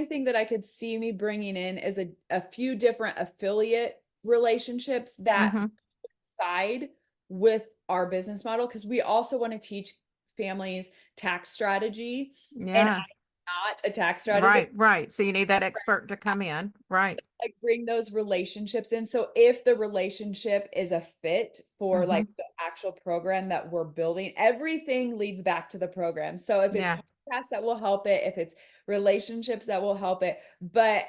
Speaker 2: thing that I could see me bringing in is a few different affiliate relationships that
Speaker 1: Hmm.
Speaker 2: side with our business model, because we also want to teach families tax strategy, and
Speaker 1: Yeah.
Speaker 2: I'm not a tax strategist.
Speaker 1: Right. Right. So you need that expert to come in. Right.
Speaker 2: Like bring those relationships in. So if the relationship is a fit for
Speaker 1: Hmm.
Speaker 2: like the actual program that we're building, everything leads back to the program. So if it's
Speaker 1: Yeah.
Speaker 2: podcasts that will help it, if it's relationships that will help it, but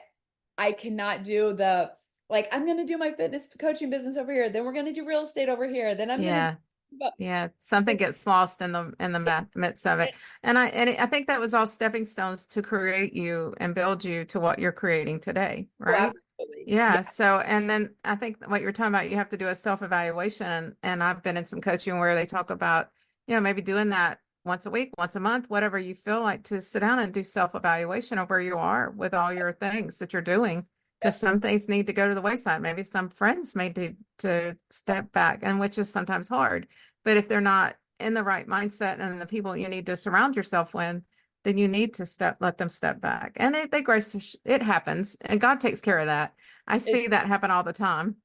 Speaker 2: I cannot do the like I'm going to do my fitness coaching business over here, then we're going to do real estate over here, then I'm going to do
Speaker 1: Yeah.
Speaker 2: but
Speaker 1: Yeah, something gets lost in the midst of it. And I think that was all stepping stones to create you and build you to what you're creating today,
Speaker 2: oh,
Speaker 1: right?
Speaker 2: absolutely.
Speaker 1: Yeah.
Speaker 2: Yeah.
Speaker 1: So, and then I think what you're talking about, you have to do a self-evaluation. And I've been in some coaching where they talk about, maybe doing that once a week, once a month, whatever you feel like, to sit down and do self-evaluation of where you are with all your things that you're doing. Because
Speaker 2: Yep.
Speaker 1: some things need to go to the wayside. Maybe some friends may need to step back, and which is sometimes hard. But if they're not in the right mindset and the people you need to surround yourself with, then you need to let them step back. And they grace, it happens, and God takes care of that. I
Speaker 2: It,
Speaker 1: see that happen all the time.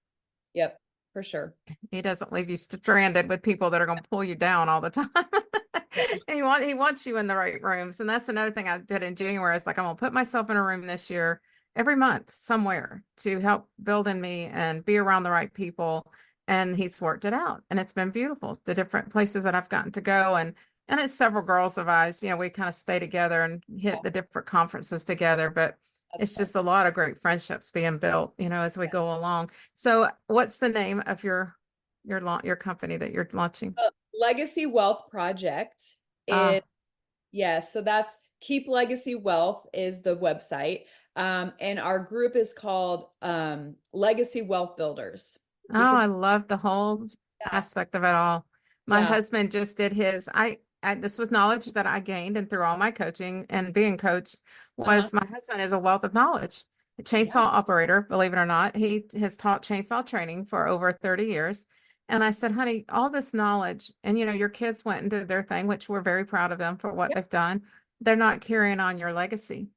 Speaker 2: yep, for sure.
Speaker 1: He doesn't leave you stranded with people that are going to pull you down all the time.
Speaker 2: Yep.
Speaker 1: He wants you in the right rooms. And that's another thing I did in January. I was like, I'm going to put myself in a room this year, every month somewhere, to help build in me and be around the right people. And he's worked it out. And it's been beautiful. The different places that I've gotten to go. And it's several girls of ours, we kind of stay together and hit the different conferences together. But
Speaker 2: That's
Speaker 1: it's
Speaker 2: fun.
Speaker 1: just a lot of great friendships being built, as we go along. So what's the name of your company that you're launching?
Speaker 2: Legacy Wealth Project is,
Speaker 1: Ah,
Speaker 2: yeah, so that's Keep Legacy Wealth is the website. And our group is called Legacy Wealth Builders
Speaker 1: oh,
Speaker 2: because
Speaker 1: I love the whole
Speaker 2: yeah,
Speaker 1: aspect of it all. My
Speaker 2: yeah,
Speaker 1: husband just did his. This was knowledge that I gained, and through all my coaching and being coached,
Speaker 2: uh-huh,
Speaker 1: was my husband is a wealth of knowledge. A
Speaker 2: yeah,
Speaker 1: chainsaw operator, believe it or not. He has taught chainsaw training for over 30 years. And I said, honey, all this knowledge, and your kids went and did their thing, which we're very proud of them for what
Speaker 2: yeah,
Speaker 1: they've done. They're not carrying on your legacy.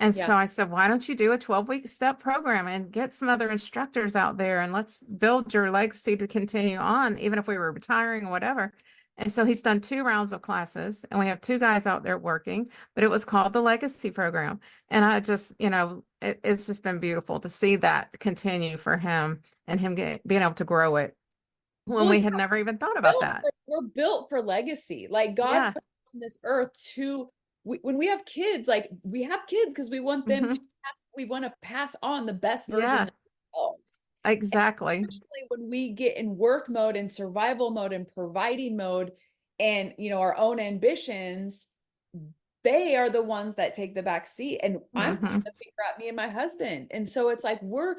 Speaker 1: And
Speaker 2: yeah.
Speaker 1: so I said, why don't you do a 12-week step program and get some other instructors out there, and let's build your legacy to continue on, even if we were retiring or whatever. And so he's done 2 rounds of classes, and we have 2 guys out there working, but it was called the Legacy Program. And I just, it's just been beautiful to see that continue for him, and him being able to grow it when
Speaker 2: Well,
Speaker 1: we had never even thought about
Speaker 2: built
Speaker 1: that.
Speaker 2: we're built for legacy. Like God
Speaker 1: Yeah.
Speaker 2: put us on this earth to when we have kids, like we have kids because we want them to
Speaker 1: Hmm.
Speaker 2: we want to pass on the best version
Speaker 1: Yeah,
Speaker 2: of themselves.
Speaker 1: exactly.
Speaker 2: Especially when we get in work mode and survival mode and providing mode and our own ambitions, they are the ones that take the back seat, and I'm trying
Speaker 1: Hmm.
Speaker 2: to figure out me and my husband. And so it's like we're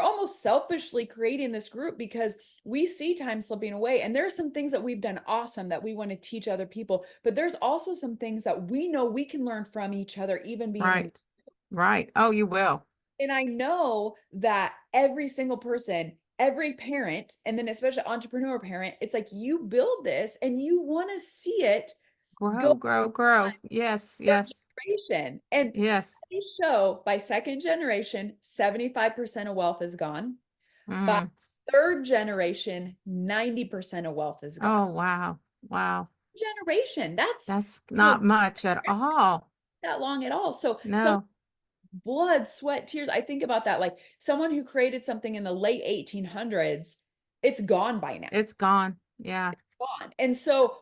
Speaker 2: almost selfishly creating this group because we see time slipping away, and there are some things that we've done awesome that we want to teach other people, but there's also some things that we know we can learn from each other even being in.
Speaker 1: Right. Right. Oh, you will.
Speaker 2: And I know that every single person, every parent, and then especially entrepreneur parent, it's like you build this and you want to see it go
Speaker 1: Grow, grow, grow. Yes,
Speaker 2: third
Speaker 1: yes,
Speaker 2: generation. And
Speaker 1: yes.
Speaker 2: studies show by second generation, 75% of wealth is gone. By
Speaker 1: Mm.
Speaker 2: third generation, 90% of wealth is
Speaker 1: Oh,
Speaker 2: gone.
Speaker 1: wow. Wow.
Speaker 2: Generation, that's
Speaker 1: That's
Speaker 2: you know
Speaker 1: not much at all.
Speaker 2: that long at all. So some
Speaker 1: No,
Speaker 2: blood, sweat, tears. I think about that. Like someone who created something in the late 1800s, it's gone by now.
Speaker 1: it's gone. Yeah.
Speaker 2: Gone. And so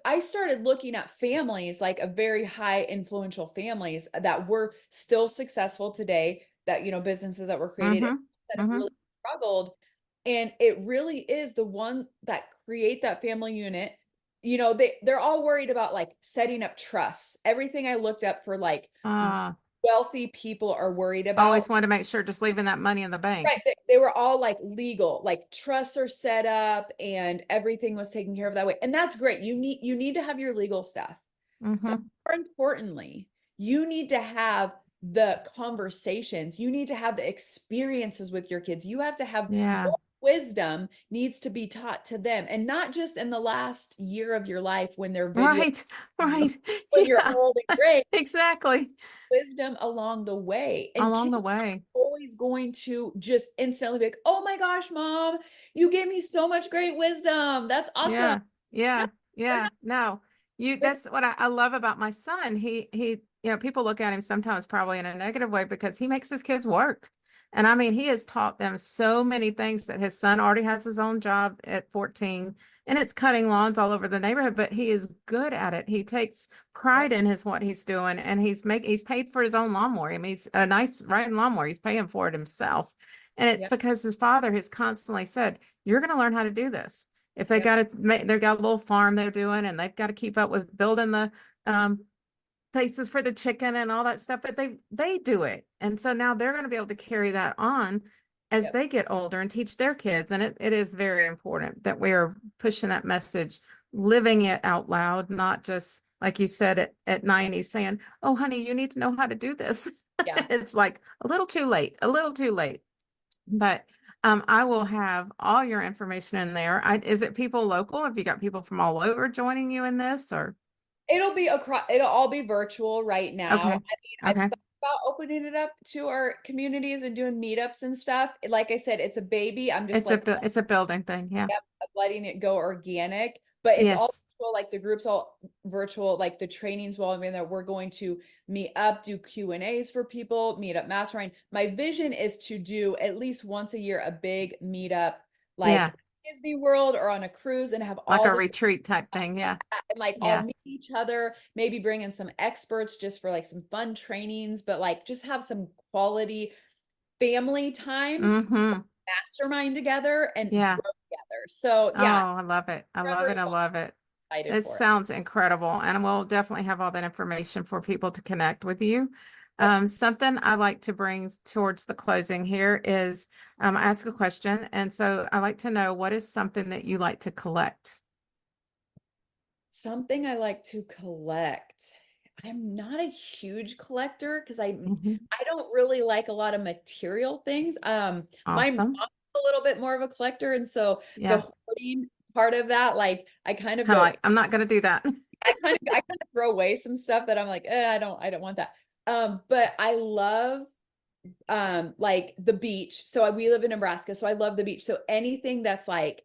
Speaker 2: I started looking at families, like a very high influential families that were still successful today, that businesses that were created
Speaker 1: Mm-hmm.
Speaker 2: that have
Speaker 1: Mm-hmm.
Speaker 2: really struggled. And it really is the one that create that family unit. They're all worried about like setting up trusts. Everything I looked up for like
Speaker 1: Uh,
Speaker 2: wealthy people are worried
Speaker 1: always
Speaker 2: about.
Speaker 1: wanted to make sure just leaving that money in the bank.
Speaker 2: Right. They were all like legal, like trusts are set up and everything was taken care of that way. And that's great. You need to have your legal stuff. But
Speaker 1: Mm-hmm.
Speaker 2: more importantly, you need to have the conversations. You need to have the experiences with your kids. You have to have
Speaker 1: Yeah.
Speaker 2: your wisdom needs to be taught to them, and not just in the last year of your life when they're video
Speaker 1: Right. Right.
Speaker 2: when you're
Speaker 1: Yeah.
Speaker 2: old and gray,
Speaker 1: Exactly.
Speaker 2: wisdom along the way. And
Speaker 1: Along
Speaker 2: kids
Speaker 1: the way.
Speaker 2: always going to just instantly be like, oh my gosh, mom, you gave me so much great wisdom. That's awesome.
Speaker 1: Yeah,
Speaker 2: No,
Speaker 1: yeah,
Speaker 2: they're
Speaker 1: yeah.
Speaker 2: not.
Speaker 1: No,
Speaker 2: They're,
Speaker 1: that's what I love about my son. People look at him sometimes probably in a negative way because he makes his kids work. And I mean, he has taught them so many things that his son already has his own job at 14, and it's cutting lawns all over the neighborhood, but he is good at it. He takes
Speaker 2: yep,
Speaker 1: pride in his what he's doing, and he's paid for his own lawnmower. I mean, he's a nice riding lawnmower. He's paying for it himself. And it's
Speaker 2: yep,
Speaker 1: because his father has constantly said, you're going to learn how to do this. If they
Speaker 2: yep,
Speaker 1: got to make, they've got a little farm they're doing, and they've got to keep up with building the um, places for the chicken and all that stuff, but they do it. And so now they're going to be able to carry that on as
Speaker 2: yep.
Speaker 1: they get older and teach their kids. And it is very important that we are pushing that message living it out loud, not just like you said at 90 saying, "Oh, honey, you need to know how to do this."
Speaker 2: Yeah.
Speaker 1: It's like a little too late, a little too late. But I will have all your information in there. Is it people local? Have you got people from all over joining you in this or?
Speaker 2: It'll all be virtual right now.
Speaker 1: Okay.
Speaker 2: I mean, I've
Speaker 1: Okay.
Speaker 2: thought about opening it up to our communities and doing meetups and stuff. Like I said, it's a baby. I'm just like,
Speaker 1: It's a building thing. Yeah.
Speaker 2: yep, letting it go organic, but it's all
Speaker 1: Yes.
Speaker 2: virtual, like the group's all virtual, like the trainings will, I mean, that we're going to meet up, do Q&As for people, meet up mastermind. My vision is to do at least once a year a big meetup,
Speaker 1: Yeah.
Speaker 2: like Disney World or on a cruise, and have
Speaker 1: Like
Speaker 2: all
Speaker 1: a
Speaker 2: the
Speaker 1: retreat type thing. Yeah.
Speaker 2: and like all
Speaker 1: Yeah.
Speaker 2: meet each other, maybe bring in some experts just for like some fun trainings, but like just have some quality family time,
Speaker 1: Mm-hmm.
Speaker 2: mastermind together and
Speaker 1: Yeah.
Speaker 2: grow together. So
Speaker 1: Oh,
Speaker 2: yeah,
Speaker 1: I love it. I love
Speaker 2: forever
Speaker 1: it. I love it.
Speaker 2: excited
Speaker 1: It
Speaker 2: for it.
Speaker 1: sounds incredible. And we'll definitely have all that information for people to connect with you.
Speaker 2: Yep.
Speaker 1: Something I like to bring towards the closing here is I ask a question. And so I like to know what is something that you like to collect?
Speaker 2: Something I like to collect. I'm not a huge collector because
Speaker 1: Mhm.
Speaker 2: I don't really like a lot of material things. My mom's
Speaker 1: Awesome.
Speaker 2: a little bit more of a collector, and so the
Speaker 1: Yeah.
Speaker 2: hoarding part of that, like I kind of
Speaker 1: Kind of
Speaker 2: go,
Speaker 1: like, I'm not going to do that.
Speaker 2: I kind of throw away some stuff that I'm like, I don't want that. But I love like the beach. So we live in Nebraska, so I love the beach. So anything that's like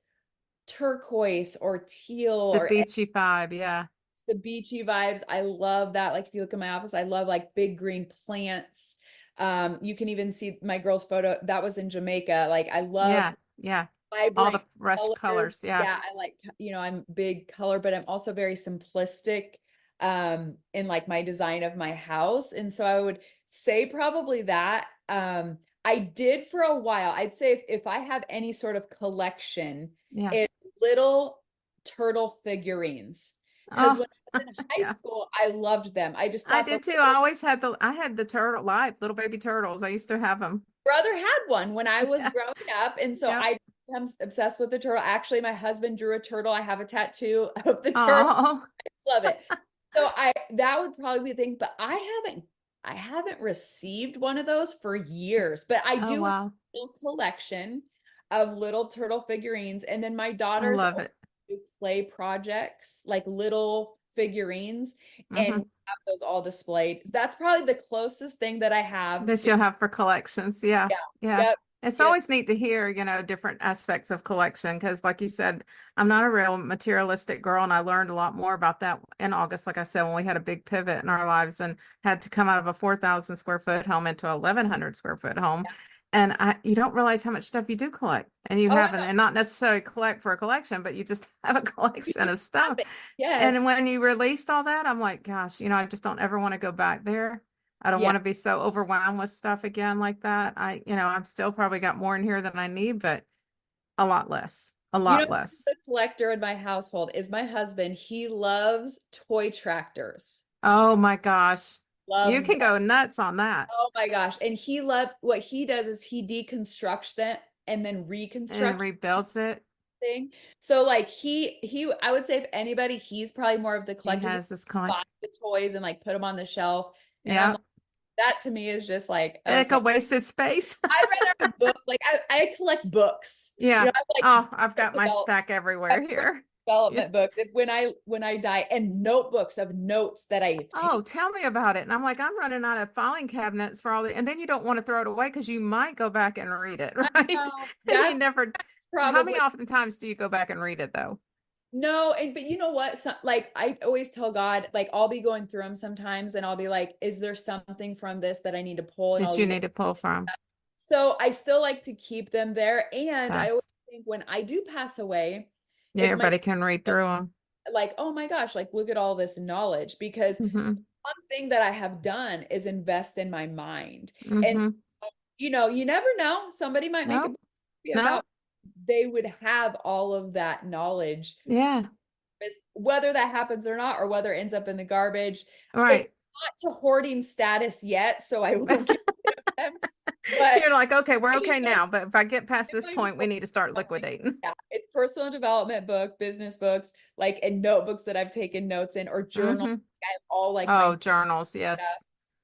Speaker 2: turquoise or teal
Speaker 1: The
Speaker 2: or
Speaker 1: beachy vibe. Yeah.
Speaker 2: the beachy vibes. I love that. Like if you look at my office, I love like big green plants. You can even see my girl's photo that was in Jamaica. Like I love
Speaker 1: Yeah. Yeah. All the
Speaker 2: vibrant
Speaker 1: fresh
Speaker 2: colors.
Speaker 1: colors. Yeah.
Speaker 2: Yeah, I like, I'm big color, but I'm also very simplistic in like my design of my house. And so I would say probably that. I did for a while. I'd say if I have any sort of collection,
Speaker 1: Yeah.
Speaker 2: it's little turtle figurines. Because
Speaker 1: Oh,
Speaker 2: when I was in high
Speaker 1: yeah.
Speaker 2: school, I loved them. I just
Speaker 1: I
Speaker 2: thought the
Speaker 1: did too. I had the turtle live, little baby turtles. I used to have them.
Speaker 2: brother had one when I was
Speaker 1: Yeah.
Speaker 2: growing up, and so
Speaker 1: Yep.
Speaker 2: I became obsessed with the turtle. Actually, my husband drew a turtle. I have a tattoo of the turtle.
Speaker 1: Oh,
Speaker 2: I just love it. So I that would probably be the thing, but I haven't received one of those for years. But I
Speaker 1: oh
Speaker 2: do have
Speaker 1: wow.
Speaker 2: a little collection of little turtle figurines, and then my
Speaker 1: I
Speaker 2: daughters
Speaker 1: love
Speaker 2: also
Speaker 1: it.
Speaker 2: do play projects like little figurines, and
Speaker 1: Hmm.
Speaker 2: have those all displayed. That's probably the closest thing that I have
Speaker 1: That
Speaker 2: to.
Speaker 1: you'll have for collections. Yeah.
Speaker 2: Yeah.
Speaker 1: Yeah.
Speaker 2: Yep.
Speaker 1: It's
Speaker 2: Yep.
Speaker 1: always neat to hear, different aspects of collection because, like you said, I'm not a real materialistic girl, and I learned a lot more about that in August, like I said, when we had a big pivot in our lives and had to come out of a 4,000 square foot home into a 1,100 square foot home. And you don't realize how much stuff you do collect, and you
Speaker 2: Oh, I
Speaker 1: haven't, and not necessarily collect for a collection, but you just have a
Speaker 2: You
Speaker 1: collection
Speaker 2: just
Speaker 1: of
Speaker 2: have
Speaker 1: stuff.
Speaker 2: it.
Speaker 1: And
Speaker 2: Yes.
Speaker 1: when you released all that, I'm like, gosh, I just don't ever want to go back there. I don't
Speaker 2: Yeah.
Speaker 1: want to be so overwhelmed with stuff again like that. I'm still probably got more in here than I need, but a lot less, a
Speaker 2: You know,
Speaker 1: lot less.
Speaker 2: the collector in my household is my husband. He loves toy tractors.
Speaker 1: Oh my gosh. You
Speaker 2: Loves
Speaker 1: can
Speaker 2: them.
Speaker 1: go nuts on that
Speaker 2: Oh my gosh. And he loves what he does is he deconstructs them and then
Speaker 1: and
Speaker 2: reconstructs
Speaker 1: rebuilds it.
Speaker 2: thing. So like he I would say if anybody, he's probably more of the
Speaker 1: He
Speaker 2: collector. He
Speaker 1: has this kind.
Speaker 2: buys the toys and like put them on the shelf. And I'm
Speaker 1: Yeah.
Speaker 2: like, that to me is just like,
Speaker 1: Like a
Speaker 2: okay.
Speaker 1: wasted space.
Speaker 2: I'd rather have books. Like I collect books.
Speaker 1: Yeah.
Speaker 2: I like
Speaker 1: Oh, I've got my
Speaker 2: develop
Speaker 1: stack
Speaker 2: have
Speaker 1: everywhere
Speaker 2: personal
Speaker 1: here. Yeah.
Speaker 2: development books. If when I die, and notebooks of notes that I take.
Speaker 1: Oh, tell me about it. And I'm like, I'm running out of filing cabinets for all the, and then you don't want to throw it away because you might go back and read it,
Speaker 2: I
Speaker 1: right?
Speaker 2: know
Speaker 1: And you never,
Speaker 2: that's
Speaker 1: how many
Speaker 2: probably
Speaker 1: oftentimes do you go back and read it though?
Speaker 2: no. And but you know what? Like I always tell God, like I'll be going through them sometimes, and I'll be like, "Is there something from this that I need to pull?" And
Speaker 1: That
Speaker 2: I'll
Speaker 1: you
Speaker 2: leave it.
Speaker 1: need to pull from?
Speaker 2: So I still like to keep them there, and
Speaker 1: Okay.
Speaker 2: I always think when I do pass away,
Speaker 1: Yeah,
Speaker 2: if my
Speaker 1: everybody can read through them.
Speaker 2: like, oh my gosh, like look at all this knowledge because
Speaker 1: Hmm.
Speaker 2: one thing that I have done is invest in my mind. And
Speaker 1: Hmm.
Speaker 2: you never know. Somebody might make a
Speaker 1: No,
Speaker 2: movie
Speaker 1: no.
Speaker 2: about they would have all of that knowledge.
Speaker 1: Yeah.
Speaker 2: Whether that happens or not, or whether it ends up in the garbage. It's
Speaker 1: Right.
Speaker 2: not to hoarding status yet, so I won't get rid of them. But
Speaker 1: You're like, okay, we're okay now. But if I get past
Speaker 2: it's
Speaker 1: this
Speaker 2: like,
Speaker 1: point, we need to start liquidating.
Speaker 2: yeah, it's personal development book, business books, like and notebooks that I've taken notes in or journal.
Speaker 1: Hmm.
Speaker 2: I have all like my
Speaker 1: Oh, journals.
Speaker 2: stuff.
Speaker 1: Yes.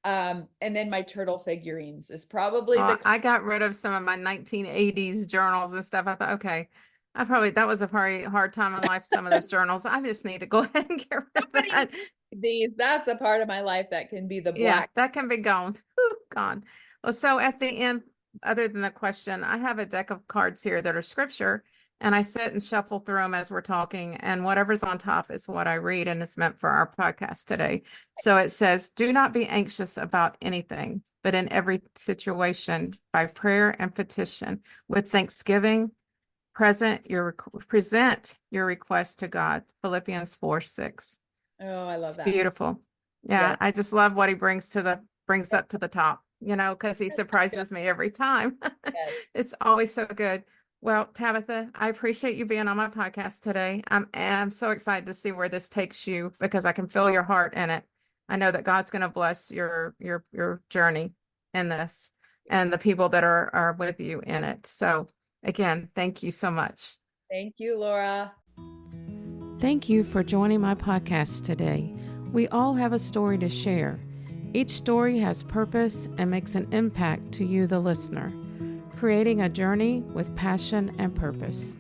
Speaker 2: And then my turtle figurines is probably
Speaker 1: Oh,
Speaker 2: the
Speaker 1: I got rid of some of my 1980s journals and stuff. I thought, okay, that was a very hard time in life, some of those journals. I just need to go ahead and get rid of
Speaker 2: nobody
Speaker 1: that.
Speaker 2: these. That's a part of my life that can be the
Speaker 1: Yeah,
Speaker 2: black.
Speaker 1: that can be gone. Whew, gone. Well, so at the end, other than the question, I have a deck of cards here that are scripture, and I sit and shuffle through them as we're talking, and whatever's on top is what I read, and it's meant for our podcast today. So it says, do not be anxious about anything, but in every situation, by prayer and petition, with thanksgiving, present your request to God. Philippians 4:6.
Speaker 2: Oh, I love
Speaker 1: It's
Speaker 2: that.
Speaker 1: beautiful. Yeah,
Speaker 2: Yes.
Speaker 1: I just love what he brings up to the top, because he surprises me every time.
Speaker 2: Yes.
Speaker 1: It's always so good. Well, Tabitha, I appreciate you being on my podcast today. I'm so excited to see where this takes you because I can feel your heart in it. I know that God's going to bless your journey in this and the people that are with you in it. So again, thank you so much.
Speaker 2: Thank you, Laura.
Speaker 1: Thank you for joining my podcast today. We all have a story to share. Each story has purpose and makes an impact to you, the listener, creating a journey with passion and purpose.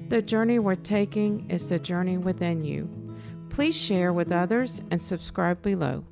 Speaker 1: The journey we're taking is the journey within you. Please share with others and subscribe below.